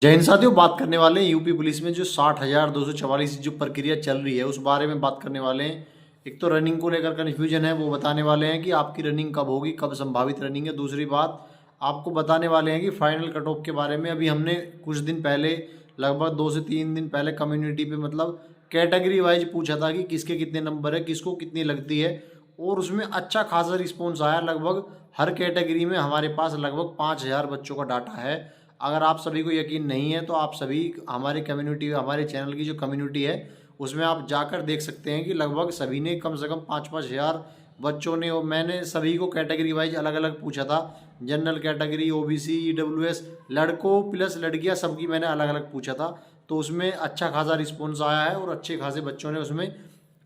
जय हिंद साथियों, बात करने वाले हैं यूपी पुलिस में जो 60,244 जो प्रक्रिया चल रही है उस बारे में बात करने वाले हैं। एक तो रनिंग को लेकर कन्फ्यूजन है, वो बताने वाले हैं कि आपकी रनिंग कब होगी, कब संभावित रनिंग है। दूसरी बात आपको बताने वाले हैं कि फाइनल कट ऑफ के बारे में। अभी हमने कुछ दिन पहले, लगभग 2 से 3 दिन पहले कम्युनिटी पे मतलब कैटेगरी वाइज पूछा था कि किसके कितने नंबर है, किसको कितनी लगती है, और उसमें अच्छा खासा रिस्पॉन्स आया। लगभग हर कैटेगरी में हमारे पास लगभग 5,000 बच्चों का डाटा है। अगर आप सभी को यकीन नहीं है तो आप सभी हमारे कम्युनिटी, हमारे चैनल की जो कम्युनिटी है उसमें आप जाकर देख सकते हैं कि लगभग सभी ने कम से कम 5-5 हज़ार बच्चों ने, और मैंने सभी को कैटेगरी वाइज अलग अलग पूछा था। जनरल कैटेगरी, ओबीसी, ईडब्ल्यूएस, लड़कों प्लस लड़कियां, सबकी मैंने अलग अलग पूछा था। तो उसमें अच्छा खासा रिस्पॉन्स आया है और अच्छे खासे बच्चों ने उसमें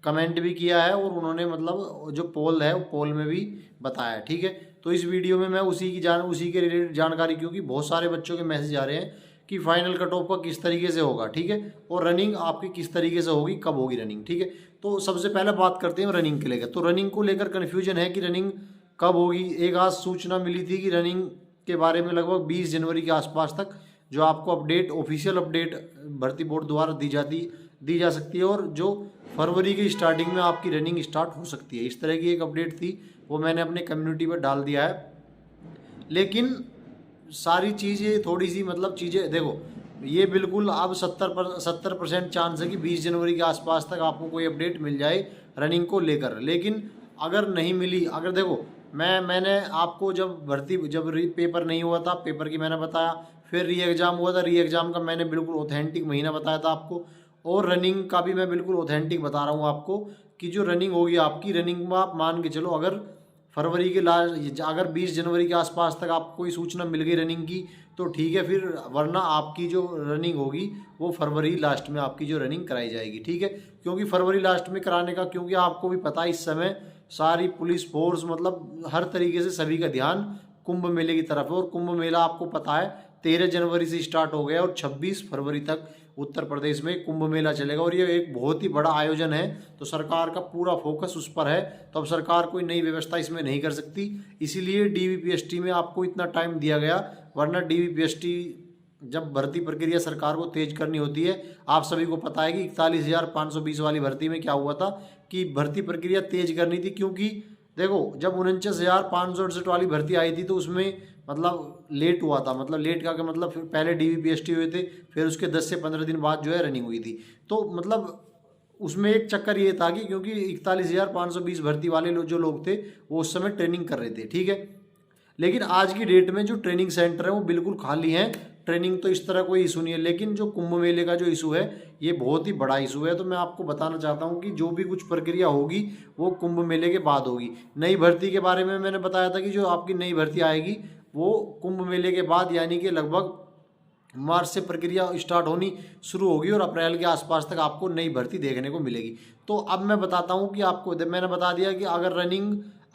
कमेंट भी किया है, और उन्होंने मतलब जो पोल है वो पोल में भी बताया। ठीक है, तो इस वीडियो में मैं उसी के रिलेटेड जानकारी, क्योंकि बहुत सारे बच्चों के मैसेज आ रहे हैं कि फाइनल कट ऑफ का किस तरीके से होगा। ठीक है, और रनिंग आपकी किस तरीके से होगी, कब होगी रनिंग। ठीक है, तो सबसे पहले बात करते हैं रनिंग के लेकर। तो रनिंग को लेकर कन्फ्यूजन है कि रनिंग कब होगी। एक आज सूचना मिली थी कि रनिंग के बारे में लगभग 20 जनवरी के आसपास तक जो आपको अपडेट, ऑफिशियल अपडेट भर्ती बोर्ड द्वारा दी जा सकती है, और जो फरवरी की स्टार्टिंग में आपकी रनिंग स्टार्ट हो सकती है। इस तरह की एक अपडेट थी, वो मैंने अपने कम्युनिटी पर डाल दिया है। लेकिन सारी चीज़ें थोड़ी सी मतलब चीज़ें देखो, ये बिल्कुल अब 70% चांस है कि 20 जनवरी के आसपास तक आपको कोई अपडेट मिल जाए रनिंग को लेकर। लेकिन अगर नहीं मिली, अगर देखो, मैंने आपको जब पेपर नहीं हुआ था, पेपर की मैंने बताया, फिर री एग्ज़ाम हुआ था, री एग्ज़ाम का मैंने बिल्कुल ऑथेंटिक महीना बताया था आपको, और रनिंग का भी मैं बिल्कुल ऑथेंटिक बता रहा हूँ आपको कि जो रनिंग होगी आपकी, रनिंग में आप मान के चलो, अगर फरवरी के लास्ट, अगर 20 जनवरी के आसपास तक आपको कोई सूचना मिल गई रनिंग की तो ठीक है, फिर वरना आपकी जो रनिंग होगी वो फरवरी लास्ट में आपकी जो रनिंग कराई जाएगी। ठीक है, क्योंकि फरवरी लास्ट में कराने का, क्योंकि आपको भी पता है इस समय सारी पुलिस फोर्स मतलब हर तरीके से सभी का ध्यान कुंभ मेले की तरफ है। और कुंभ मेला आपको पता है 13 जनवरी से स्टार्ट हो गया और 26 फरवरी तक उत्तर प्रदेश में कुंभ मेला चलेगा, और ये एक बहुत ही बड़ा आयोजन है। तो सरकार का पूरा फोकस उस पर है, तो अब सरकार कोई नई व्यवस्था इसमें नहीं कर सकती, इसीलिए डीवीपीएसटी में आपको इतना टाइम दिया गया। वरना डीवीपीएसटी जब भर्ती प्रक्रिया सरकार को तेज करनी होती है, आप सभी को पता है कि 41,520 वाली भर्ती में क्या हुआ था कि भर्ती प्रक्रिया तेज करनी थी। क्योंकि देखो, जब 49,568 वाली भर्ती आई थी तो उसमें मतलब लेट हुआ था, मतलब लेट का मतलब फिर पहले डीवीपीएसटी हुए थे, फिर उसके 10 से 15 दिन बाद जो है रनिंग हुई थी। तो मतलब उसमें एक चक्कर ये था कि क्योंकि 41,520 भर्ती वाले जो लोग थे वो उस समय ट्रेनिंग कर रहे थे। ठीक है, लेकिन आज की डेट में जो ट्रेनिंग सेंटर है वो बिल्कुल खाली हैं। ट्रेनिंग तो इस तरह कोई इशू नहीं है, लेकिन जो कुंभ मेले का जो इशू है ये बहुत ही बड़ा इशू है। तो मैं आपको बताना चाहता हूँ कि जो भी कुछ प्रक्रिया होगी वो कुंभ मेले के बाद होगी। नई भर्ती के बारे में मैंने बताया था कि जो आपकी नई भर्ती आएगी वो कुंभ मेले के बाद, यानी कि लगभग मार्च से प्रक्रिया स्टार्ट होनी शुरू होगी, और अप्रैल के आसपास तक आपको नई भर्ती देखने को मिलेगी। तो अब मैं बताता हूँ कि आपको, मैंने बता दिया कि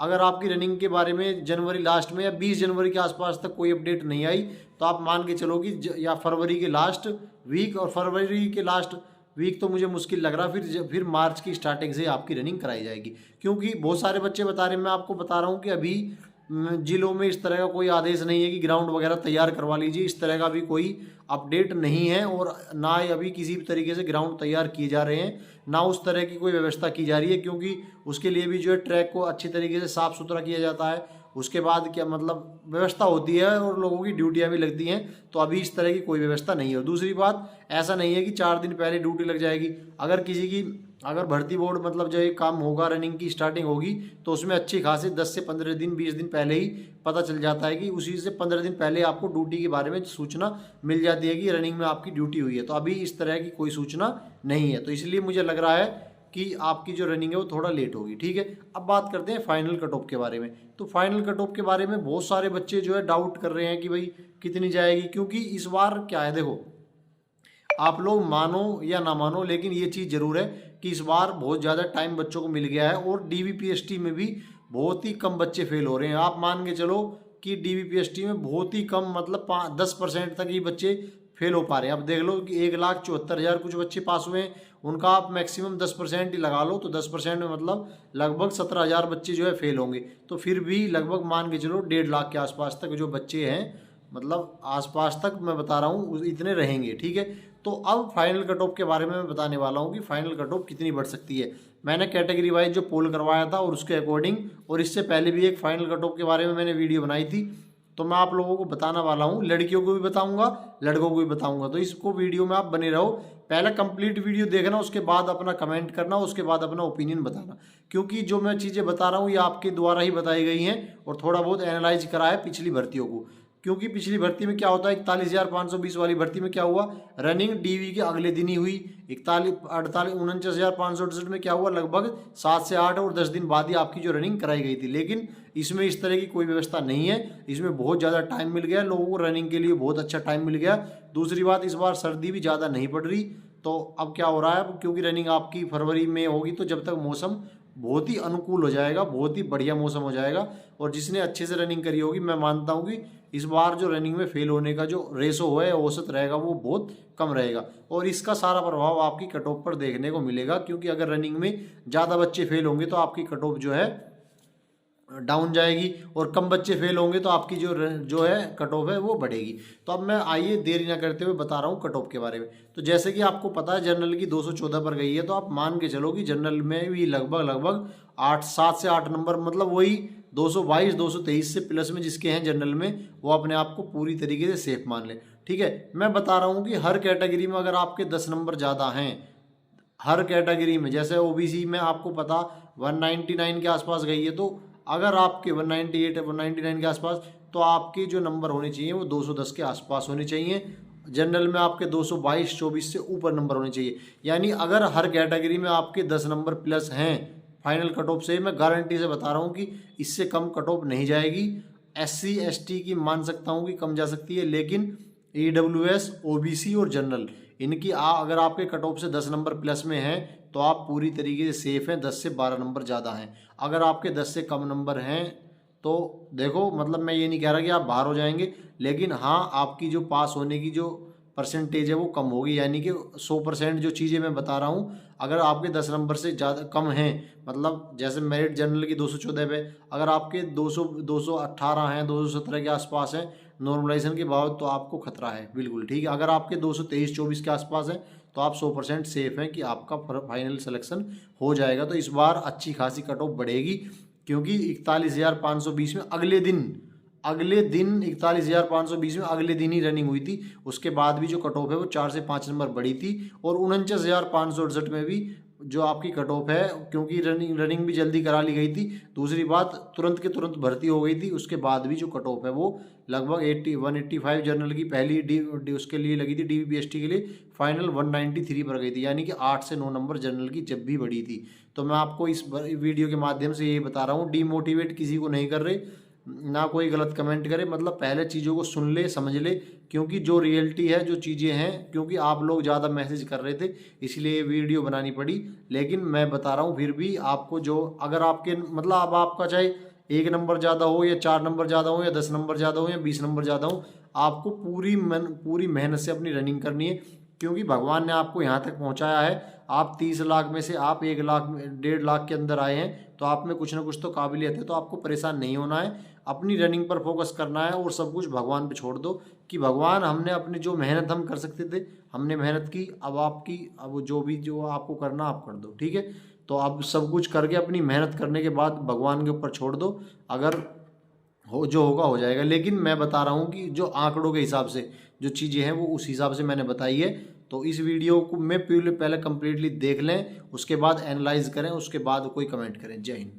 अगर आपकी रनिंग के बारे में जनवरी लास्ट में या 20 जनवरी के आसपास तक कोई अपडेट नहीं आई तो आप मान के चलो कि या फरवरी के लास्ट वीक, और फरवरी के लास्ट वीक तो मुझे मुश्किल लग रहा, फिर मार्च की स्टार्टिंग से आपकी रनिंग कराई जाएगी। क्योंकि बहुत सारे बच्चे बता रहे हैं, मैं आपको बता रहा हूँ कि अभी जिलों में इस तरह का कोई आदेश नहीं है कि ग्राउंड वगैरह तैयार करवा लीजिए, इस तरह का भी कोई अपडेट नहीं है, और ना ही अभी किसी भी तरीके से ग्राउंड तैयार किए जा रहे हैं, ना उस तरह की कोई व्यवस्था की जा रही है। क्योंकि उसके लिए भी जो है ट्रैक को अच्छी तरीके से साफ़ सुथरा किया जाता है, उसके बाद क्या मतलब व्यवस्था होती है और लोगों की ड्यूटियां भी लगती हैं। तो अभी इस तरह की कोई व्यवस्था नहीं है। और दूसरी बात, ऐसा नहीं है कि 4 दिन पहले ड्यूटी लग जाएगी। अगर भर्ती बोर्ड मतलब जो ये काम होगा, रनिंग की स्टार्टिंग होगी, तो उसमें अच्छी खासी 10 से 15 दिन, 20 दिन पहले ही पता चल जाता है कि उसी से 15 दिन पहले आपको ड्यूटी के बारे में सूचना मिल जाती है कि रनिंग में आपकी ड्यूटी हुई है। तो अभी इस तरह की कोई सूचना नहीं है, तो इसलिए मुझे लग रहा है कि आपकी जो रनिंग है वो थोड़ा लेट होगी। ठीक है, अब बात करते हैं फाइनल कट ऑफ के बारे में। तो फाइनल कट ऑफ के बारे में बहुत सारे बच्चे जो है डाउट कर रहे हैं कि भाई कितनी जाएगी। क्योंकि इस बार क्या है, देखो, आप लोग मानो या ना मानो, लेकिन ये चीज़ ज़रूर है कि इस बार बहुत ज़्यादा टाइम बच्चों को मिल गया है, और डीवीपीएसटी में भी बहुत ही कम बच्चे फेल हो रहे हैं। आप मान के चलो कि डीवीपीएसटी में बहुत ही कम, मतलब 10% तक ही बच्चे फेल हो पा रहे हैं। अब देख लो कि 1,74,000 कुछ बच्चे पास हुए हैं, उनका आप मैक्सिमम 10% ही लगा लो, तो 10% में मतलब लगभग 17,000 बच्चे जो है फेल होंगे। तो फिर भी लगभग मान के चलो 1.5 लाख के आसपास तक जो बच्चे हैं मतलब आसपास तक मैं बता रहा हूँ इतने रहेंगे, ठीक है। तो अब फाइनल कट ऑफ के बारे में मैं बताने वाला हूँ कि फाइनल कट ऑफ कितनी बढ़ सकती है। मैंने कैटेगरी वाइज जो पोल करवाया था और उसके अकॉर्डिंग, और इससे पहले भी एक फाइनल कट ऑफ के बारे में मैंने वीडियो बनाई थी, तो मैं आप लोगों को बताने वाला हूँ। लड़कियों को भी बताऊंगा, लड़कों को भी बताऊंगा, तो इसको वीडियो में आप बने रहो। पहले कंप्लीट वीडियो देखना, उसके बाद अपना कमेंट करना, उसके बाद अपना ओपिनियन बताना, क्योंकि जो मैं चीज़ें बता रहा हूँ ये आपके द्वारा ही बताई गई हैं और थोड़ा बहुत एनालाइज करा है पिछली भर्तियों को। क्योंकि पिछली भर्ती में क्या होता है, 41,520 वाली भर्ती में क्या हुआ, रनिंग डीवी के अगले दिन ही हुई। 49,568 में क्या हुआ, लगभग 7 से 8 और 10 दिन बाद ही आपकी जो रनिंग कराई गई थी। लेकिन इसमें इस तरह की कोई व्यवस्था नहीं है, इसमें बहुत ज़्यादा टाइम मिल गया लोगों को, रनिंग के लिए बहुत अच्छा टाइम मिल गया। दूसरी बात, इस बार सर्दी भी ज़्यादा नहीं पड़ रही, तो अब क्या हो रहा है, क्योंकि रनिंग आपकी फरवरी में होगी, तो जब तक मौसम बहुत ही अनुकूल हो जाएगा, बहुत ही बढ़िया मौसम हो जाएगा, और जिसने अच्छे से रनिंग करी होगी, मैं मानता हूँ कि इस बार जो रनिंग में फेल होने का जो रेशो है, औसत रहेगा, वो बहुत कम रहेगा। और इसका सारा प्रभाव आपकी कट ऑफ पर देखने को मिलेगा, क्योंकि अगर रनिंग में ज़्यादा बच्चे फेल होंगे तो आपकी कट ऑफ जो है डाउन जाएगी, और कम बच्चे फेल होंगे तो आपकी जो है कट ऑफ है वो बढ़ेगी। तो अब मैं आइए देरी ना करते हुए बता रहा हूँ कट ऑफ के बारे में। तो जैसे कि आपको पता है जनरल की 214 पर गई है, तो आप मान के चलो कि जनरल में भी लगभग 7 से 8 नंबर, मतलब वही 222 223 से प्लस में जिसके हैं जनरल में, वो अपने आप को पूरी तरीके से सेफ मान ले, ठीक है। मैं बता रहा हूँ कि हर कैटेगरी में अगर आपके 10 नंबर ज़्यादा हैं, हर कैटेगरी में, जैसे ओबीसी में आपको पता 199 के आसपास गई है, तो अगर आपके 198 199 के आसपास, तो आपके जो नंबर होने चाहिए वो 210 के आसपास होने चाहिए। जनरल में आपके 222-24 से ऊपर नंबर होने चाहिए। यानी अगर हर कैटेगरी में आपके 10 नंबर प्लस हैं फाइनल कट ऑफ से, मैं गारंटी से बता रहा हूँ कि इससे कम कट ऑफ नहीं जाएगी। SC ST की मान सकता हूँ कि कम जा सकती है, लेकिन EWS OBC और जनरल, इनकी अगर आपके कट ऑफ से 10 नंबर प्लस में हैं तो आप पूरी तरीके से सेफ हैं। 10 से 12 नंबर ज़्यादा हैं। अगर आपके 10 से कम नंबर हैं तो देखो, मतलब मैं ये नहीं कह रहा कि आप बाहर हो जाएंगे, लेकिन हाँ, आपकी जो पास होने की जो परसेंटेज है वो कम होगी। यानी कि 100% जो चीज़ें मैं बता रहा हूँ, अगर आपके 10 नंबर से ज़्यादा कम हैं, मतलब जैसे मेरिट जनरल की 214 पे, अगर आपके 218 हैं, 217 के आसपास हैं नॉर्मलाइजेशन के बाद, तो आपको खतरा है बिल्कुल, ठीक है। अगर आपके 223-24 के आसपास हैं तो आप 100% सेफ हैं कि आपका फाइनल सिलेक्शन हो जाएगा। तो इस बार अच्छी खासी कट ऑफ बढ़ेगी, क्योंकि 41,520 में अगले दिन 41,520 में अगले दिन ही रनिंग हुई थी। उसके बाद भी जो कट ऑफ है वो 4 से 5 नंबर बढ़ी थी, और 49,568 में भी जो आपकी कट ऑफ है, क्योंकि रनिंग भी जल्दी करा ली गई थी। दूसरी बात, तुरंत के तुरंत भर्ती हो गई थी। उसके बाद भी जो कट ऑफ है वो लगभग 185 जनरल की पहली उसके लिए लगी थी, DVPST के लिए फाइनल 193 पर गई थी। यानी कि 8 से 9 नंबर जनरल की जब भी बढ़ी थी। तो मैं आपको इस वीडियो के माध्यम से ये बता रहा हूँ, डीमोटिवेट किसी को नहीं कर रहे, ना कोई गलत कमेंट करे, मतलब पहले चीज़ों को सुन ले, समझ ले, क्योंकि जो रियलिटी है, जो चीज़ें हैं, क्योंकि आप लोग ज़्यादा मैसेज कर रहे थे इसलिए ये वीडियो बनानी पड़ी। लेकिन मैं बता रहा हूँ फिर भी आपको, जो अगर आपके मतलब अब आपका चाहे 1 नंबर ज़्यादा हो या 4 नंबर ज़्यादा हो या 10 नंबर ज़्यादा हो या 20 नंबर ज़्यादा हो, आपको पूरी मेहनत से अपनी रनिंग करनी है, क्योंकि भगवान ने आपको यहाँ तक पहुँचाया है। आप 30 लाख में से आप 1 लाख 1.5 लाख के अंदर आए हैं, तो आप में कुछ ना कुछ तो काबिलियत है। तो आपको परेशान नहीं होना है, अपनी रनिंग पर फोकस करना है, और सब कुछ भगवान पे छोड़ दो कि भगवान, हमने अपनी जो मेहनत हम कर सकते थे हमने मेहनत की, अब जो आपको करना आप कर दो, ठीक है। तो अब सब कुछ करके अपनी मेहनत करने के बाद भगवान के ऊपर छोड़ दो, अगर जो होगा हो जाएगा। लेकिन मैं बता रहा हूँ कि जो आंकड़ों के हिसाब से जो चीज़ें हैं वो उस हिसाब से मैंने बताई है। तो इस वीडियो को मैं पहले कंप्लीटली देख लें, उसके बाद एनालाइज करें, उसके बाद कोई कमेंट करें। जय हिंद।